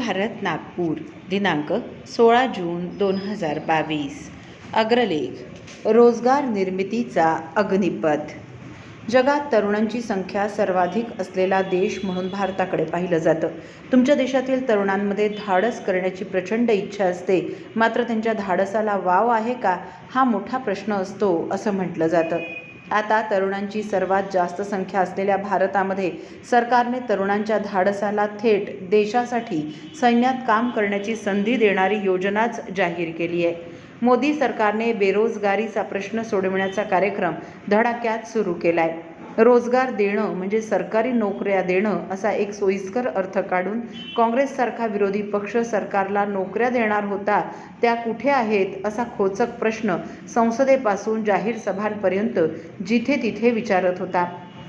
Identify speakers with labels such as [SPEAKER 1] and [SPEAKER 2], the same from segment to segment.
[SPEAKER 1] नवभारत नागपूर दिनांक 16 जून 2022. अग्रलेख रोजगार निर्मितीचा अग्निपथ. जगात तरुणांची संख्या सर्वाधिक असलेला देश म्हणून भारताकडे पाहिलं जातं. तुमच्या देशातील तरुणांमध्ये धाडस करण्याची प्रचंड इच्छा असते, मात्र त्यांच्या धाडसाला वाव आहे का, हा मोठा प्रश्न असतो असं म्हटलं जातं. आता तरुणांची सर्वात जास्त संख्या असलेल्या भारतामध्ये सरकारने तरुणांच्या धाडसाला थेट देशासाठी सैन्यात काम करण्याची संधी देणारी योजनाच जाहीर केली आहे. मोदी सरकारने बेरोजगारीचा प्रश्न सोडवण्याचा कार्यक्रम धडाक्यात सुरू केलाय. रोजगार देणं म्हणजे सरकारी नोकऱ्या देणं असा एक सोयीस्कर अर्थ काढून काँग्रेससारखा विरोधी पक्ष सरकारला नोकऱ्या देणार होता त्या कुठे आहेत असा खोचक प्रश्न संसदेपासून जाहीर सभांपर्यंत जिथे तिथे विचारत होता.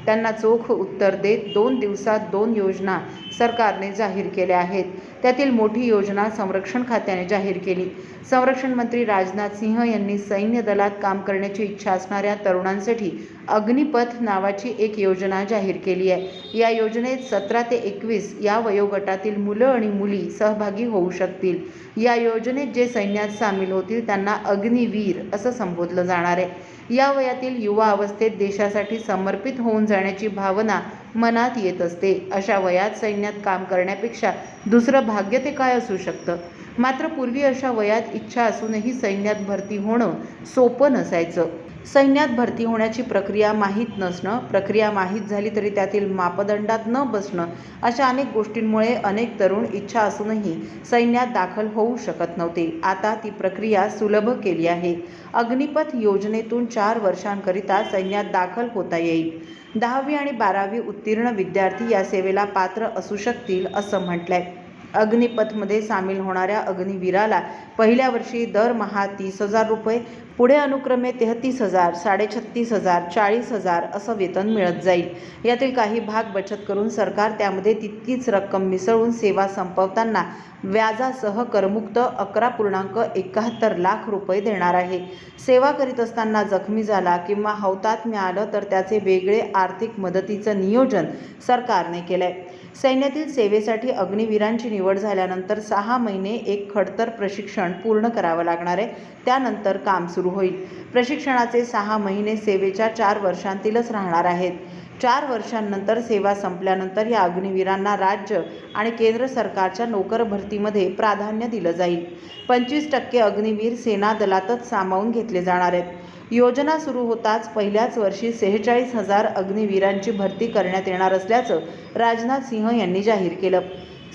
[SPEAKER 1] त्यांना चोख उत्तर देत 2 दिवसात 2 योजना सरकारने जाहीर केल्या आहेत. त्यातील मोठी योजना संरक्षण खात्याने जाहीर केली. संरक्षण मंत्री राजनाथ सिंह यांनी सैन्य दलात काम करण्याची इच्छा असणाऱ्या तरुणांसाठी अग्निपथ नावाची एक योजना जाहीर केली आहे. या योजनेत 17 ते 21 या वयोगटातील मुलं आणि मुली सहभागी होऊ शकतील. या योजनेत जे सैन्यात सामील होतील त्यांना अग्निवीर असं संबोधलं जाणार आहे. या वयातील युवा अवस्थेत देशासाठी समर्पित होऊन जाण्याची भावना मनात येत असते. अशा वयात सैन्यात काम करण्यापेक्षा दुसरं भाग्य ते काय असू शकतं. मात्र पूर्वी अशा वयात इच्छा असूनही सैन्यात भरती होणं सोपं नसायचं. सैन्यात भरती होण्याची प्रक्रिया माहीत नसणं, प्रक्रिया माहीत झाली तरी त्यातील मापदंडात न बसणं, अशा अनेक गोष्टींमुळे अनेक तरुण इच्छा असूनही सैन्यात दाखल होऊ शकत नव्हते. आता ती प्रक्रिया सुलभ केली आहे. अग्निपथ योजनेतून 4 वर्षांकरिता सैन्यात दाखल होता येईल. 10वी आणि 12वी उत्तीर्ण विद्यार्थी या सेवेला पात्र असू शकतील असं म्हटलंय. अग्निपथमध्ये सामील होणाऱ्या अग्निवीराला पहिल्या वर्षी दरमहा 30,000 रुपये, पुढे अनुक्रमे 33,000, 36,500, 40,000 असं वेतन मिळत जाईल. यातील काही भाग बचत करून सरकार त्यामध्ये तितकीच रक्कम मिसळून सेवा संपवताना व्याजासह करमुक्त 11.71 लाख रुपये देणार आहे. सेवा करीत असताना जखमी झाला किंवा हौतात्म्य आलं तर त्याचे वेगळे आर्थिक मदतीचं नियोजन सरकारने केलंय. सैन्यातील सेवेसाठी अग्निवीरांची निवड झाल्यानंतर 6 महिने एक खडतर प्रशिक्षण पूर्ण करावं लागणार आहे. त्यानंतर काम सुरू होईल. प्रशिक्षणाचे 6 महिने सेवेच्या 4 वर्षांतीलच राहणार आहेत. 4 वर्षांनंतर सेवा संपल्यानंतर या अग्निवीरांना राज्य आणि केंद्र सरकारच्या नोकर भरतीमध्ये प्राधान्य दिलं जाईल. 25% अग्निवीर सेना दलातच सामावून घेतले जाणार आहेत. योजना सुरू होताच पहिल्याच वर्षी 46,000 अग्निवीरांची भरती करण्यात येणार असल्याचं राजनाथ सिंह यांनी जाहीर केलं.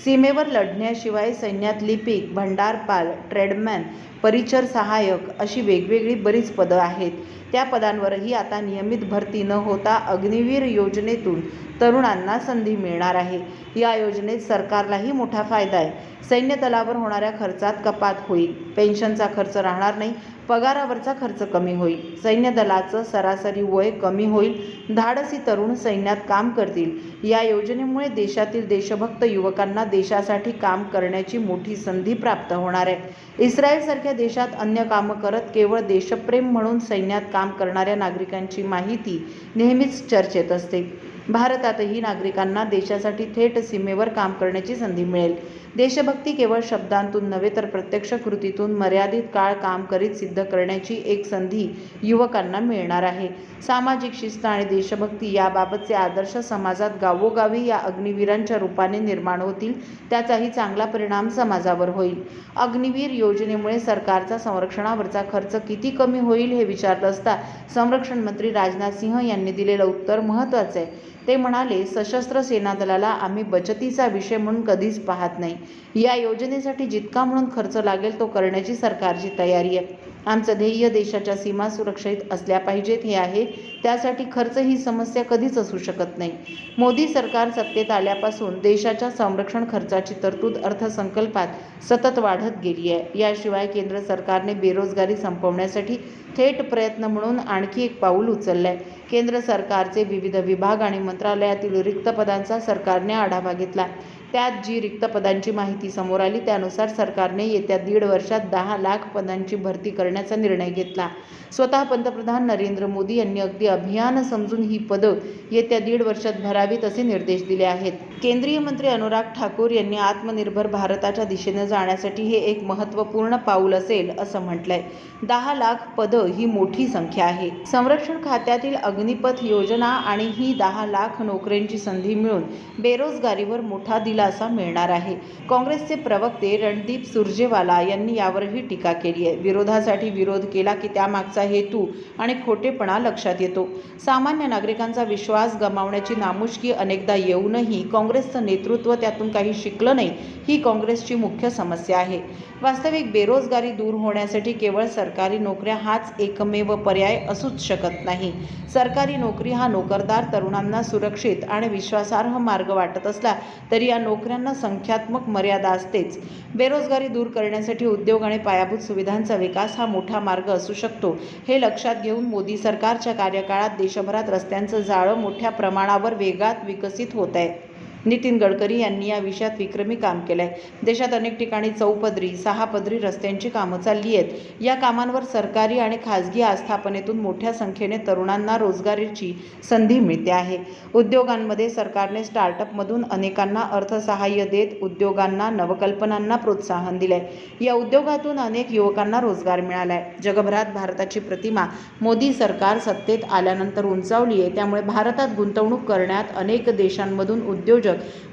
[SPEAKER 1] सीमेवर लढण्याशिवाय सैन्यात लिपिक, भंडारपाल, ट्रेडमॅन, परिचर सहाय्यक अशी वेगवेगळी बरीच पदं आहेत. त्या पदांवरही आता नियमित भरती न होता अग्निवीर योजनेतून तरुणांना संधी मिळणार आहे. या योजनेत सरकारलाही मोठा फायदा आहे. सैन्य दलावर होणाऱ्या खर्चात कपात होईल. पेन्शनचा खर्च राहणार नाही. पगारावरचा खर्च कमी होईल. सैन्य दलाचं सरासरी वय कमी होईल. धाडसी तरुण सैन्यात काम करतील. या योजनेमुळे देशातील देशभक्त युवकांना देशासाठी काम करण्याची मोठी संधी प्राप्त होणार आहे. इस्रायलसारख्या देशात अन्य कामं करत केवळ देशप्रेम म्हणून सैन्यात काम करणाऱ्या नागरिकांची माहिती नेहमीच चर्चेत असते. भारतातही नागरिकांना देशासाठी थेट सीमेवर काम करण्याची संधी मिळेल. देशभक्ती केवळ शब्दांतून नव्हे तर प्रत्यक्ष कृतीतून मर्यादित काळ काम करीत सिद्ध करण्याची एक संधी युवकांना मिळणार आहे. सामाजिक शिस्त आणि देशभक्ती याबाबतचे आदर्श समाजात गावोगावी या अग्निवीरांच्या रूपाने निर्माण होतील. त्याचाही चांगला परिणाम समाजावर होईल. अग्निवीर योजनेमुळे सरकारचा संरक्षणावरचा खर्च किती कमी होईल हे विचारलं असता संरक्षण मंत्री राजनाथ सिंह यांनी दिलेलं उत्तर महत्त्वाचं आहे. ते म्हणाले, सशस्त्र सेना दलाला आम्ही बचतीचा विषय म्हणून कधीच पाहत नाही. या योजनेसाठी जितका म्हणून खर्च लागेल तो करण्याची सरकारची तयारी आहे. आमचं ध्येय देशाच्या सीमा सुरक्षित असल्या पाहिजेत हे आहे. त्यासाठी खर्च ही समस्या कधीच असू शकत नाही. मोदी सरकार सत्तेत आल्यापासून देशाच्या संरक्षण खर्चाची तरतूद अर्थसंकल्पात सतत वाढत गेली आहे. याशिवाय केंद्र सरकारने बेरोजगारी संपवण्यासाठी थेट प्रयत्न म्हणून आणखी एक पाऊल उचललंय. केंद्र सरकारचे विविध विभाग आणि मंत्रालयातील रिक्त पदांचा सरकारने आढावा घेतला. त्यात जी रिक्त पदांची माहिती समोर आली त्यानुसार सरकारने येत्या 1.5 वर्षात 10 लाख पदांची भरती करण्याचा निर्णय घेतला. स्वतः पंतप्रधान नरेंद्र मोदी यांनी अगदी अभियान समजून ही पदं येत्या 1.5 वर्षात भरावीत असे निर्देश दिले आहेत. केंद्रीय मंत्री अनुराग ठाकूर यांनी आत्मनिर्भर भारताच्या दिशेने जाण्यासाठी हे एक महत्त्वपूर्ण पाऊल असेल असं म्हटलंय. 10 लाख पदं ही मोठी संख्या आहे. संरक्षण खात्यातील अग्निपथ योजना आणि ही 10 लाख नोकऱ्यांची संधी मिळून बेरोजगारीवर मोठा दिलासा मिळणार आहे. काँग्रेसचे प्रवक्ते रणदीप सुरजेवाला यांनी यावरही टीका केली आहे. विरोधासाठी विरोध केला की त्यामागचा हेतू आणि खोटेपणा लक्षात येतो. सामान्य नागरिकांचा विश्वास गमावण्याची नामुष्की अनेकदा येऊनही काँग्रेसचं नेतृत्व त्यातून काही शिकलं नाही, ही काँग्रेसची मुख्य समस्या आहे. वास्तविक बेरोजगारी दूर होण्यासाठी केवळ सरकारी नोकऱ्या हाच एकमेव पर्याय असूच शकत नाही. सरकारी नोकरी हा नोकरदार तरुणांना सुरक्षित आणि विश्वासार्ह मार्ग वाटत असला तरी या नोकऱ्यांना संख्यात्मक मर्यादा असतेच. बेरोजगारी दूर करण्यासाठी उद्योग आणि पायाभूत सुविधांचा विकास हा मोठा मार्ग असू शकतो. हे लक्षात घेऊन मोदी सरकारच्या कार्यकाळात देशभरात रस्त्यांचं जाळं मोठ्या प्रमाणावर वेगात विकसित होत आहे. नितीन गडकरी यांनी या विषयात विक्रमी काम केलंय. देशात अनेक ठिकाणी 4 पदरी 6 पदरी रस्त्यांची कामं चालली आहेत. या कामांवर सरकारी आणि खाजगी आस्थापनेतून मोठ्या संख्येने तरुणांना रोजगाराची संधी मिळते आहे. उद्योगांमध्ये सरकारने स्टार्टअपमधून अनेकांना अर्थसहाय्य देत उद्योगांना नवकल्पनांना प्रोत्साहन दिलंय. या उद्योगातून अनेक युवकांना रोजगार मिळालाय. जगभरात भारताची प्रतिमा मोदी सरकार सत्तेत आल्यानंतर उंचावली आहे. त्यामुळे भारतात गुंतवणूक करण्यात अनेक देशांमधून उद्योजक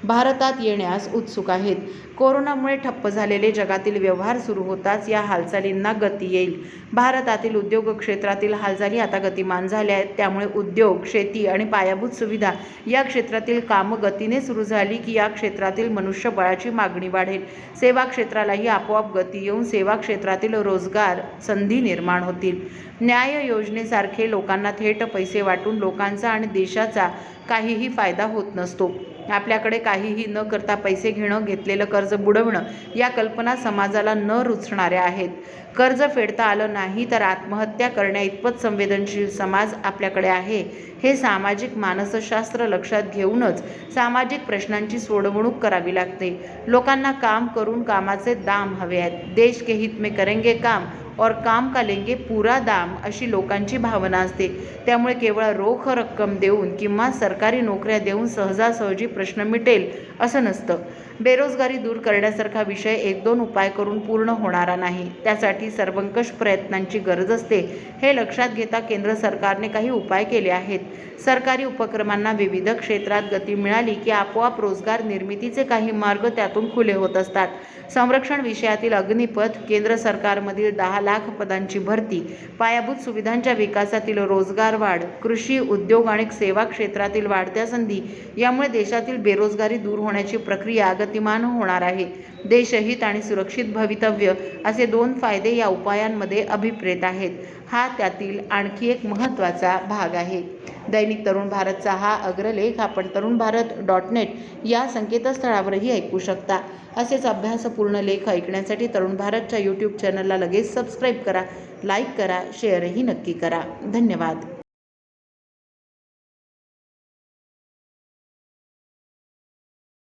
[SPEAKER 1] भारतात येण्यास उत्सुक आहेत. कोरोनामुळे ठप्प झालेले जगातील व्यवहार सुरू होताच या हालचालींना गती येईल. भारतातील उद्योग क्षेत्रातील हालचाली आता गतिमान झाल्या आहेत. त्यामुळे उद्योग, शेती आणि पायाभूत सुविधा या क्षेत्रातील कामं गतीने सुरू झाली की या क्षेत्रातील मनुष्यबळाची मागणी वाढेल. सेवा क्षेत्रालाही आपोआप गती येऊन सेवा क्षेत्रातील रोजगार संधी निर्माण होतील. न्याय योजनेसारखे लोकांना थेट पैसे वाटून लोकांचा आणि देशाचा काहीही फायदा होत नसतो. आपल्याकडे काहीही न करता पैसे घेणं, घेतलेलं कर्ज बुडवणं या कल्पना समाजाला न रुचणाऱ्या आहेत. कर्ज फेडता आलं नाही तर आत्महत्या करण्याइतपत संवेदनशील समाज आपल्याकडे आहे. हे सामाजिक मानसशास्त्र लक्षात घेऊनच सामाजिक प्रश्नांची सोडवणूक करावी लागते. लोकांना काम करून कामाचे दाम हवे आहेत. देश के हित में करेंगे काम और काम का लेंगे पूरा दाम अशी लोकांची भावना असते. त्यामुळे केवळ रोख रक्कम देऊन किंवा सरकारी नोकऱ्या देऊन सहजासहजी प्रश्न मिटेल असं नसतं. बेरोजगारी दूर करण्यासारखा विषय 1-2 उपाय करून पूर्ण होणारा नाही. त्यासाठी सर्वंकष प्रयत्नांची गरज असते. हे लक्षात घेता केंद्र सरकारने काही उपाय केले आहेत. सरकारी उपक्रमांना विविध क्षेत्रात गती मिळाली की आपोआप रोजगार निर्मितीचे काही मार्ग त्यातून खुले होत असतात. संरक्षण विषयातील अग्निपथ, केंद्र सरकारमधील 10 लाख पदांची भरती, पायाभूत सुविधांच्या विकासातील रोजगार वाढ, कृषी, उद्योग आणि सेवा क्षेत्रातील वाढत्या संधी यामुळे देशातील बेरोजगारी दूर होण्याची प्रक्रिया गतिमान होणार आहे. देशहित आणि सुरक्षित भवितव्य असे 2 फायदे या उपायांमध्ये अभिप्रेत आहेत. हा त्यातील आणखी एक महत्त्वाचा भाग आहे. दैनिक तरुण भारतचा हा अग्रलेख आपण तरुणभारत.net या संकेतस्थळावरही ऐकू शकता. असेच अभ्यासपूर्ण लेख ऐकण्यासाठी तरुण भारतच्या YouTube चॅनलला लगेच सबस्क्राईब करा, लाईक करा, शेअरही नक्की करा. धन्यवाद.